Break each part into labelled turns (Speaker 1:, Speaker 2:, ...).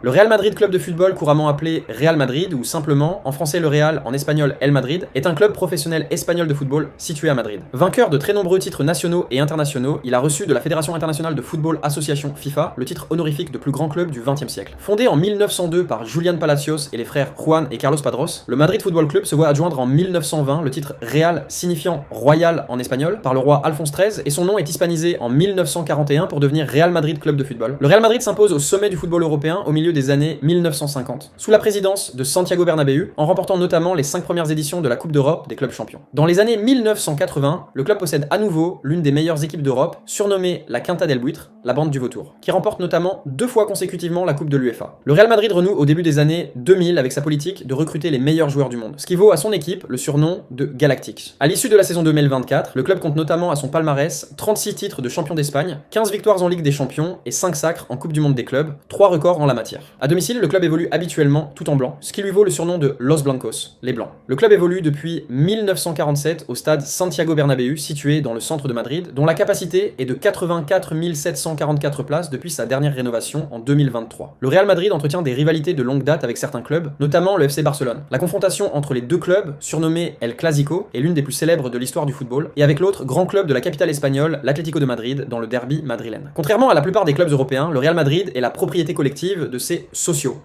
Speaker 1: Le Real Madrid Club de football, couramment appelé Real Madrid ou simplement en français le Real, en espagnol El Madrid, est un club professionnel espagnol de football situé à Madrid. Vainqueur de très nombreux titres nationaux et internationaux, il a reçu de la Fédération internationale de football association FIFA le titre honorifique de plus grand club du XXe siècle. Fondé en 1902 par Julián Palacios et les frères Juan et Carlos Padros, le Madrid Football Club se voit adjoindre en 1920 le titre Real signifiant royal en espagnol par le roi Alphonse XIII et son nom est hispanisé en 1941 pour devenir Real Madrid Club de football. Le Real Madrid s'impose au sommet du football européen au milieu des années 1950, sous la présidence de Santiago Bernabéu, en remportant notamment les 5 premières éditions de la Coupe d'Europe des clubs champions. Dans les années 1980, le club possède à nouveau l'une des meilleures équipes d'Europe, surnommée la Quinta del Buitre, la bande du vautour, qui remporte notamment 2 fois consécutivement la Coupe de l'UEFA. Le Real Madrid renoue au début des années 2000 avec sa politique de recruter les meilleurs joueurs du monde, ce qui vaut à son équipe le surnom de Galactics. À l'issue de la saison 2024, le club compte notamment à son palmarès 36 titres de champion d'Espagne, 15 victoires en Ligue des Champions et 5 sacres en Coupe du Monde des clubs, 3 records en la matière. À domicile, le club évolue habituellement tout en blanc, ce qui lui vaut le surnom de Los Blancos, les Blancs. Le club évolue depuis 1947 au stade Santiago Bernabéu, situé dans le centre de Madrid, dont la capacité est de 84 744 places depuis sa dernière rénovation en 2023. Le Real Madrid entretient des rivalités de longue date avec certains clubs, notamment le FC Barcelone. La confrontation entre les deux clubs, surnommée El Clásico, est l'une des plus célèbres de l'histoire du football, et avec l'autre grand club de la capitale espagnole, l'Atlético de Madrid, dans le derby madrilène. Contrairement à la plupart des clubs européens, le Real Madrid est la propriété collective de ses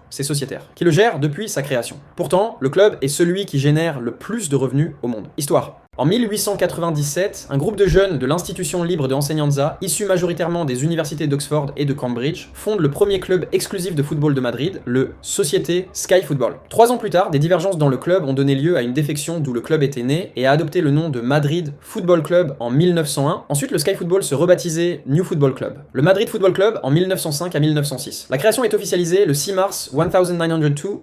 Speaker 1: sociétaires, qui le gèrent depuis sa création. Pourtant, le club est celui qui génère le plus de revenus au monde. Histoire. En 1897, un groupe de jeunes de l'institution libre de Enseñanza, issus majoritairement des universités d'Oxford et de Cambridge, fonde le premier club exclusif de football de Madrid, le Société Sky Football. 3 ans plus tard, des divergences dans le club ont donné lieu à une défection d'où le club était né et a adopté le nom de Madrid Football Club en 1901. Ensuite, le Sky Football se rebaptisait New Football Club. Le Madrid Football Club en 1905 à 1906. La création est officialisée le 6 mars 1902-4-5.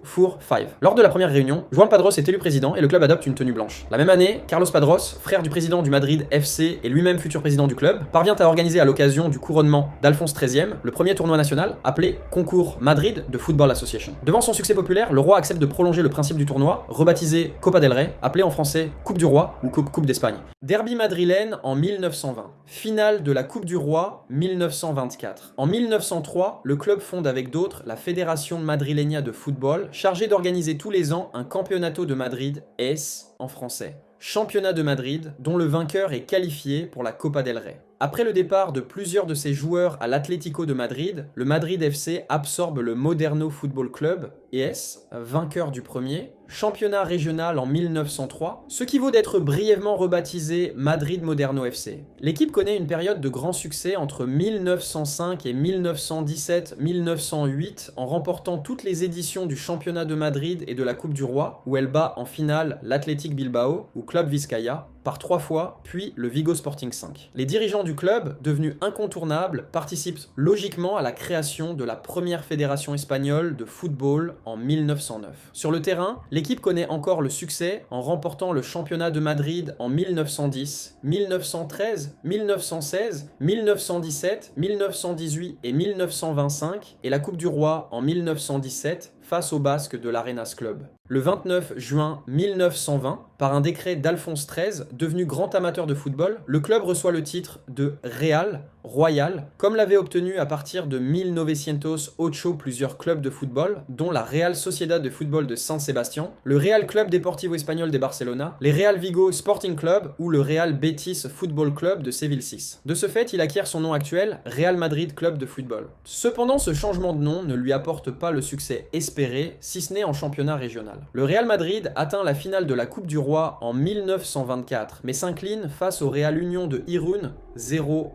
Speaker 1: Lors de la première réunion, Juan Padros est élu président et le club adopte une tenue blanche. La même année, Carlos Padros, frère du président du Madrid FC et lui-même futur président du club, parvient à organiser à l'occasion du couronnement d'Alphonse XIII le premier tournoi national appelé Concours Madrid de Football Association. Devant son succès populaire, le roi accepte de prolonger le principe du tournoi, rebaptisé Copa del Rey, appelé en français Coupe du Roi ou Coupe d'Espagne. Derby madrilène en 1920. Finale de la Coupe du Roi 1924. En 1903, le club fonde avec d'autres la Fédération Madrileña de Football, chargée d'organiser tous les ans un Campeonato de Madrid S en français. Championnat de Madrid, dont le vainqueur est qualifié pour la Copa del Rey. Après le départ de plusieurs de ses joueurs à l'Atlético de Madrid, le Madrid FC absorbe le Moderno Football Club, ES, vainqueur du premier, championnat régional en 1903, ce qui vaut d'être brièvement rebaptisé Madrid Moderno FC. L'équipe connaît une période de grand succès entre 1905 et 1917-1908 en remportant toutes les éditions du championnat de Madrid et de la Coupe du Roi, où elle bat en finale l'Athletic Bilbao ou Club Vizcaya par 3 fois, puis le Vigo Sporting 5. Les dirigeants du club, devenus incontournables, participent logiquement à la création de la première fédération espagnole de football en 1909. Sur le terrain, l'équipe connaît encore le succès en remportant le championnat de Madrid en 1910, 1913, 1916, 1917, 1918 et 1925 et la Coupe du Roi en 1917 face aux Basques de l'Arenas Club. Le 29 juin 1920, par un décret d'Alphonse XIII, devenu grand amateur de football, le club reçoit le titre de Real, royal, comme l'avait obtenu à partir de 1908 plusieurs clubs de football, dont la Real Sociedad de football de San Sebastián, le Real Club Deportivo Español de Barcelona, les Real Vigo Sporting Club ou le Real Betis Football Club de Séville 6. De ce fait, il acquiert son nom actuel, Real Madrid Club de football. Cependant, ce changement de nom ne lui apporte pas le succès espéré, si ce n'est en championnat régional. Le Real Madrid atteint la finale de la Coupe du Roi en 1924, mais s'incline face au Real Union de Irún 0-1.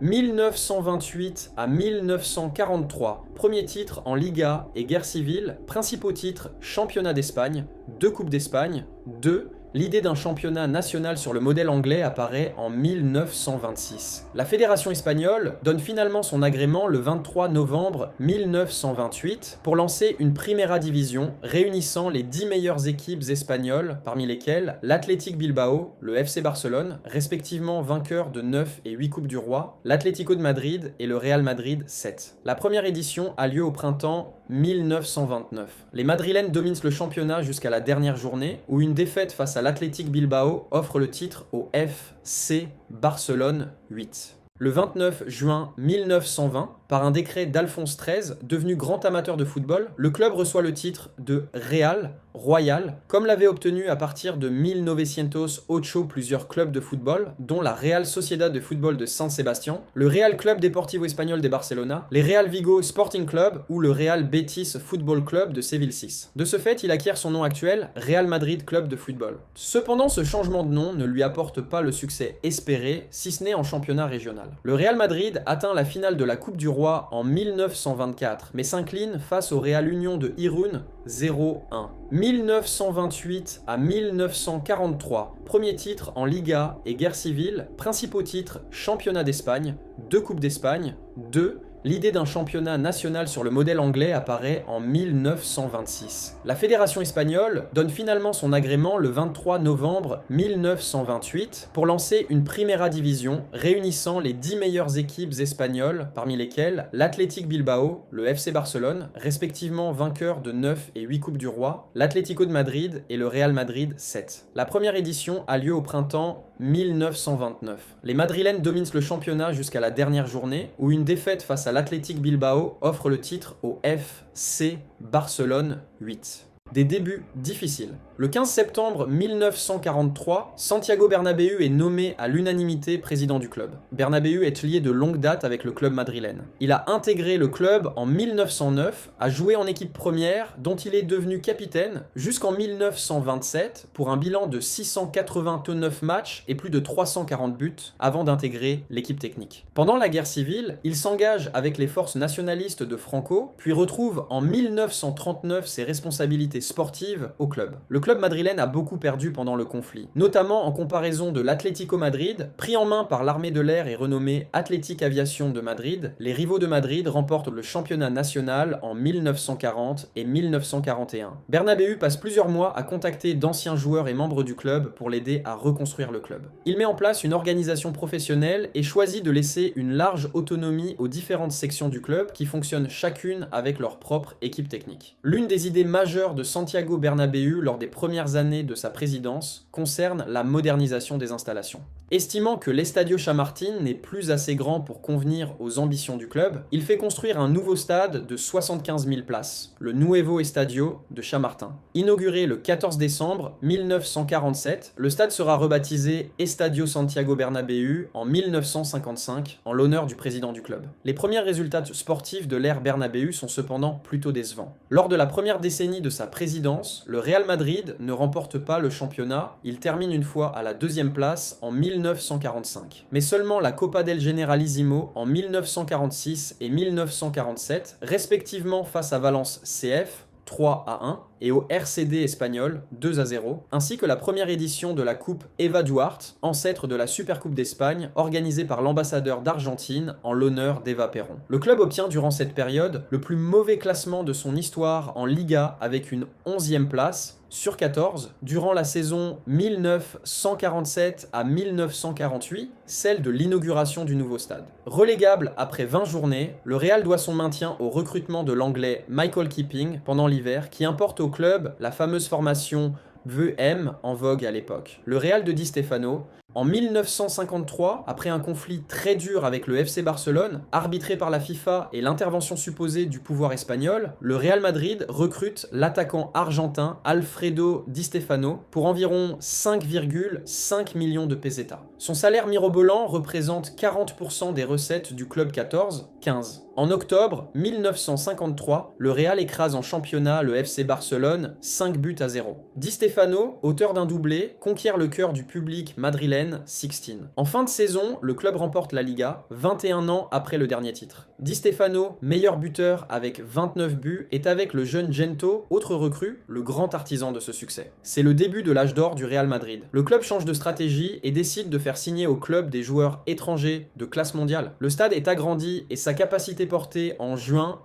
Speaker 1: 1928 à 1943, premier titre en Liga et guerre civile, principaux titres championnat d'Espagne, 2 Coupes d'Espagne, 2. L'idée d'un championnat national sur le modèle anglais apparaît en 1926. La fédération espagnole donne finalement son agrément le 23 novembre 1928 pour lancer une Primera Division réunissant les 10 meilleures équipes espagnoles, parmi lesquelles l'Athletic Bilbao, le FC Barcelone, respectivement vainqueurs de 9 et 8 Coupes du Roi, l'Atlético de Madrid et le Real Madrid 7. La première édition a lieu au printemps 1929. Les Madrilènes dominent le championnat jusqu'à la dernière journée, où une défaite face à l'Athletic Bilbao offre le titre au FC Barcelone 8. Le 29 juin 1920, par un décret d'Alphonse XIII, devenu grand amateur de football, le club reçoit le titre de Real Royal, comme l'avait obtenu à partir de 1908 plusieurs clubs de football, dont la Real Sociedad de football de San Sebastián, le Real Club Deportivo Español de Barcelona, les Real Vigo Sporting Club ou le Real Betis Football Club de Séville 6. De ce fait, il acquiert son nom actuel, Real Madrid Club de football. Cependant, ce changement de nom ne lui apporte pas le succès espéré, si ce n'est en championnat régional. Le Real Madrid atteint la finale de la Coupe du Roi en 1924, mais s'incline face au Real Union de Irún 0-1. 1928 à 1943, premier titre en Liga et guerre civile, principaux titres championnat d'Espagne, 2 Coupes d'Espagne, 2. L'idée d'un championnat national sur le modèle anglais apparaît en 1926. La fédération espagnole donne finalement son agrément le 23 novembre 1928 pour lancer une Primera Division réunissant les 10 meilleures équipes espagnoles, parmi lesquelles l'Athletic Bilbao, le FC Barcelone, respectivement vainqueurs de 9 et 8 Coupes du Roi, l'Atlético de Madrid et le Real Madrid 7. La première édition a lieu au printemps 1929. Les Madrilènes dominent le championnat jusqu'à la dernière journée, où une défaite face à l'Athletic Bilbao offre le titre au FC Barcelone 8. Des débuts difficiles. Le 15 septembre 1943, Santiago Bernabéu est nommé à l'unanimité président du club. Bernabéu est lié de longue date avec le club madrilène. Il a intégré le club en 1909, a joué en équipe première, dont il est devenu capitaine, jusqu'en 1927, pour un bilan de 689 matchs et plus de 340 buts, avant d'intégrer l'équipe technique. Pendant la guerre civile, il s'engage avec les forces nationalistes de Franco, puis retrouve en 1939 ses responsabilités sportives au club. Le club madrilène a beaucoup perdu pendant le conflit, notamment en comparaison de l'Atlético Madrid, pris en main par l'armée de l'air et renommé Athletic Aviation de Madrid. Les rivaux de Madrid remportent le championnat national en 1940 et 1941. Bernabéu passe plusieurs mois à contacter d'anciens joueurs et membres du club pour l'aider à reconstruire le club. Il met en place une organisation professionnelle et choisit de laisser une large autonomie aux différentes sections du club qui fonctionnent chacune avec leur propre équipe technique. L'une des idées majeures de Santiago Bernabéu lors des premières années de sa présidence concerne la modernisation des installations. Estimant que l'Estadio Chamartín n'est plus assez grand pour convenir aux ambitions du club, il fait construire un nouveau stade de 75 000 places, le Nuevo Estadio de Chamartín. Inauguré le 14 décembre 1947, le stade sera rebaptisé Estadio Santiago Bernabéu en 1955 en l'honneur du président du club. Les premiers résultats sportifs de l'ère Bernabéu sont cependant plutôt décevants. Lors de la première décennie de sa présidence, le Real Madrid ne remporte pas le championnat, il termine une fois à la 2e place en 1945. Mais seulement la Copa del Generalissimo en 1946 et 1947, respectivement face à Valence CF, 3-1, et au RCD espagnol 2-0, ainsi que la première édition de la Coupe Eva Duarte, ancêtre de la Supercoupe d'Espagne, organisée par l'ambassadeur d'Argentine en l'honneur d'Eva Perón. Le club obtient durant cette période le plus mauvais classement de son histoire en Liga avec une 11e place, sur 14, durant la saison 1947 à 1948, celle de l'inauguration du nouveau stade. Relégable après 20 journées, le Real doit son maintien au recrutement de l'anglais Michael Keeping pendant l'hiver, qui importe au club la fameuse formation VM en vogue à l'époque. Le Real de Di Stéfano, en 1953, après un conflit très dur avec le FC Barcelone, arbitré par la FIFA et l'intervention supposée du pouvoir espagnol, le Real Madrid recrute l'attaquant argentin Alfredo Di Stéfano pour environ 5,5 millions de pesetas. Son salaire mirobolant représente 40% des recettes du club 15. En octobre 1953, le Real écrase en championnat le FC Barcelone 5-0. Di Stéfano, auteur d'un doublé, conquiert le cœur du public madrilène 16. En fin de saison, le club remporte la Liga, 21 ans après le dernier titre. Di Stéfano, meilleur buteur avec 29 buts, est avec le jeune Gento, autre recrue, le grand artisan de ce succès. C'est le début de l'âge d'or du Real Madrid. Le club change de stratégie et décide de faire signer au club des joueurs étrangers de classe mondiale. Le stade est agrandi et sa capacité portée en juin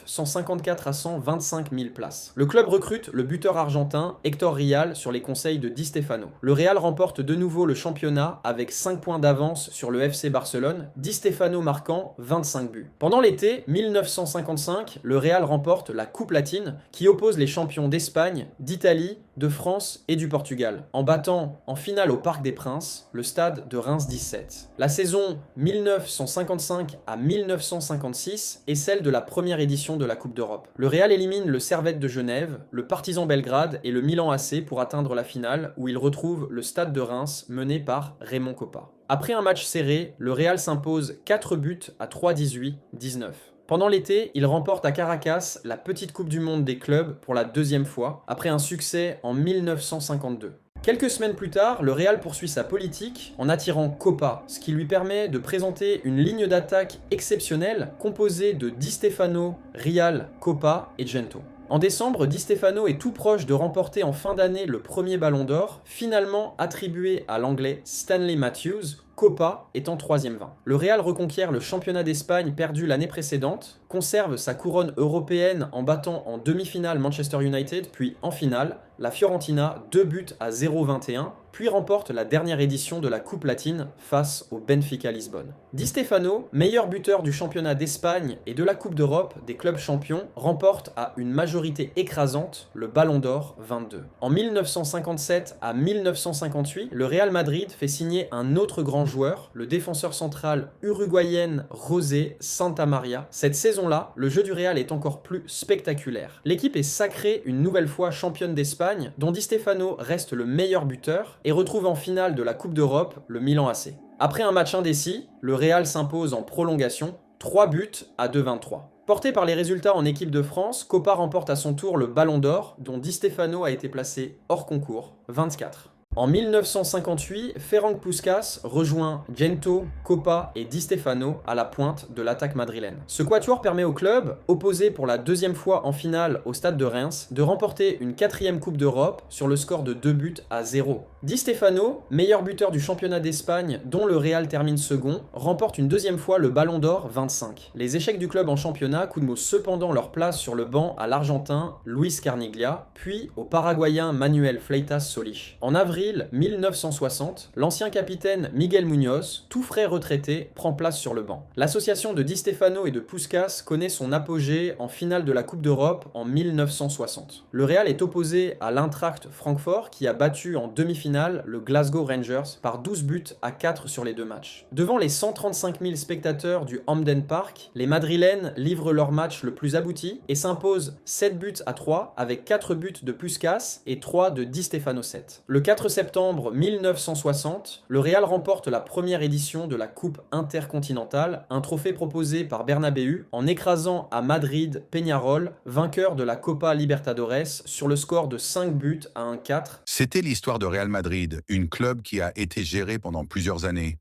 Speaker 1: 154 à 125 000 places. Le club recrute le buteur argentin Héctor Rial sur les conseils de Di Stéfano. Le Real remporte de nouveau le championnat avec 5 points d'avance sur le FC Barcelone, Di Stefano marquant 25 buts. Pendant l'été 1955, le Real remporte la Coupe latine qui oppose les champions d'Espagne, d'Italie, de France et du Portugal, en battant en finale au Parc des Princes le stade de Reims 17. La saison 1955 à 1956 est celle de la première édition de la Coupe d'Europe. Le Real élimine le Servette de Genève, le Partizan Belgrade et le Milan AC pour atteindre la finale où il retrouve le stade de Reims mené par Raymond Kopa. Après un match serré, le Real s'impose 4 buts à 3-18-19. Pendant l'été, il remporte à Caracas la petite Coupe du Monde des clubs pour la deuxième fois, après un succès en 1952. Quelques semaines plus tard, le Real poursuit sa politique en attirant Kopa, ce qui lui permet de présenter une ligne d'attaque exceptionnelle composée de Di Stefano, Rial, Kopa et Gento. En décembre, Di Stefano est tout proche de remporter en fin d'année le premier ballon d'or, finalement attribué à l'anglais Stanley Matthews, Kopa étant 3e vain. Le Real reconquiert le championnat d'Espagne perdu l'année précédente, conserve sa couronne européenne en battant en demi-finale Manchester United, puis en finale, la Fiorentina 2 buts à 0-21, puis remporte la dernière édition de la Coupe latine face au Benfica Lisbonne. Di Stefano, meilleur buteur du championnat d'Espagne et de la Coupe d'Europe des clubs champions, remporte à une majorité écrasante le Ballon d'Or 22. En 1957 à 1958, le Real Madrid fait signer un autre grand joueur, le défenseur central uruguayen José Santamaría. Cette saison-là, le jeu du Real est encore plus spectaculaire. L'équipe est sacrée une nouvelle fois championne d'Espagne, dont Di Stefano reste le meilleur buteur et retrouve en finale de la Coupe d'Europe le Milan AC. Après un match indécis, le Real s'impose en prolongation, 3 buts à 2-23. Porté par les résultats en équipe de France, Kopa remporte à son tour le Ballon d'Or, dont Di Stefano a été placé hors concours, 24. En 1958, Ferenc Puskás rejoint Gento, Kopa et Di Stefano à la pointe de l'attaque madrilène. Ce quatuor permet au club, opposé pour la deuxième fois en finale au stade de Reims, de remporter une 4e Coupe d'Europe sur le score de 2 buts à 0. Di Stefano, meilleur buteur du championnat d'Espagne dont le Real termine second, remporte une deuxième fois le Ballon d'Or 25. Les échecs du club en championnat coûtent cependant leur place sur le banc à l'Argentin Luis Carniglia, puis au Paraguayen Manuel Fleitas Solich. En avril 1960, l'ancien capitaine Miguel Muñoz, tout frais retraité, prend place sur le banc. L'association de Di Stefano et de Puskás connaît son apogée en finale de la Coupe d'Europe en 1960. Le Real est opposé à l'Eintracht Francfort qui a battu en demi-finale le Glasgow Rangers par 12 buts à 4 sur les deux matchs. Devant les 135 000 spectateurs du Hampden Park, les Madrilènes livrent leur match le plus abouti et s'imposent 7 buts à 3 avec 4 buts de Puskás et 3 de Di Stefano 7. Le 4 septembre 1960, le Real remporte la première édition de la Coupe intercontinentale, un trophée proposé par Bernabéu en écrasant à Madrid Peñarol, vainqueur de la Copa Libertadores, sur le score de 5 buts à 1-4.
Speaker 2: C'était l'histoire de Real Madrid, une club qui a été gérée pendant plusieurs années.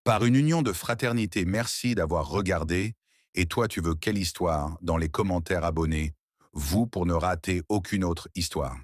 Speaker 2: Par une union de fraternité, merci d'avoir regardé. Et toi, tu veux quelle histoire? Dans les commentaires abonnés. Vous pour ne rater aucune autre histoire.